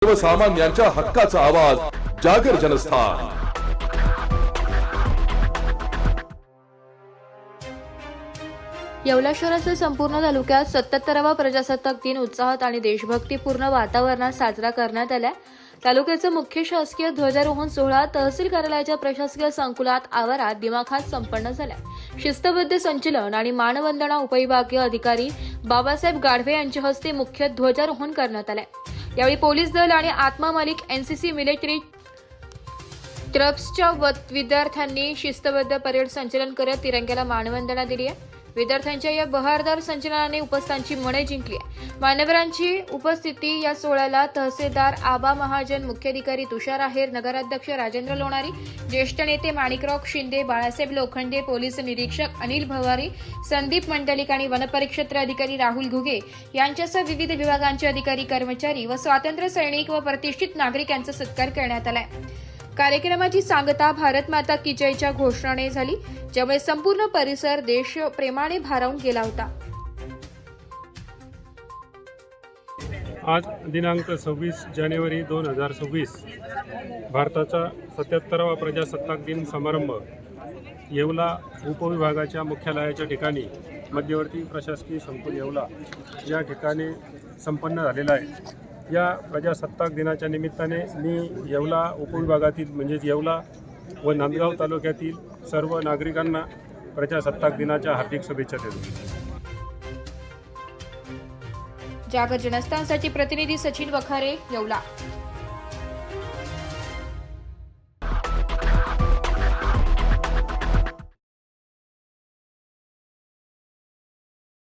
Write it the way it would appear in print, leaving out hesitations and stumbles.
सर्वसामान्यांच्या हक्काचा आवाज जागर जनस्थान। येवला शहरासह संपूर्ण तालुक्यात 77वा प्रजासत्ताक दिन उत्साहात आणि देशभक्तीपूर्ण वातावरणात साजरा करण्यात आला। तालुक्याचा मुख्य शासकीय ध्वजारोहण सोहळा तहसील कार्यालयाच्या प्रशासकीय संकुलात आवारात दिमाखात संपन्न झाला। शिस्तबद्ध संचलन आणि मानवंदना उपविभागीय अधिकारी बाबासाहेब गाढवे यांच्या हस्ते मुख्य ध्वजारोहण करण्यात आले। यावेळी पोलीस दल आणि आत्मा मालिक एनसीसी मिलिटरी ट्रप्सच्या विद्यार्थ्यांनी शिस्तबद्ध परेड संचलन करत तिरंग्याला मानवंदना दिली आहे। विद्यार्थ्यांच्या या बहारदार संचलनाने उपस्थितांची मने जिंकली आहे। मान्यवरांची उपस्थिती या सोहळ्याला तहसीलदार आबा महाजन, मुख्याधिकारी तुषार आहेर, नगराध्यक्ष राजेंद्र लोणारी, ज्येष्ठ नेते माणिकराव शिंदे, बाळासाहेब लोखंडे, पोलीस निरीक्षक अनिल भवारी, संदीप मंडलिक आणि वनपरिक्षेत्र अधिकारी राहुल घुगे यांच्यासह विविध विभागांचे अधिकारी, कर्मचारी व स्वातंत्र्य सैनिक व प्रतिष्ठित नागरिक यांचा सत्कार करण्यात आला। कार्यक्रमाची सांगता भारत माता की जयच्या घोषणाने झाली, ज्यामुळे संपूर्ण परिसर देश प्रेमाने भारावून गेला होता। आज दिनांक 26 जानेवारी 2026 भारताचा 77वा प्रजासत्ताक दिन समारंभ येवला उपविभागाच्या मुख्यालयाच्या ठिकाणी मध्यवर्ती प्रशासकीय संकुल येवला या ठिकाणी संपन्न झालेला आहे। या प्रजासत्ताक दिनाच्या निमित्ताने मी येवला उपविभागातील म्हणजेच येवला व नांदगाव तालुक्यातील सर्व नागरिकांना प्रजासत्ताक दिनाच्या हार्दिक शुभेच्छा देतो। जागर जनस्थानसाठी प्रतिनिधी सचिन वखारे, येवला।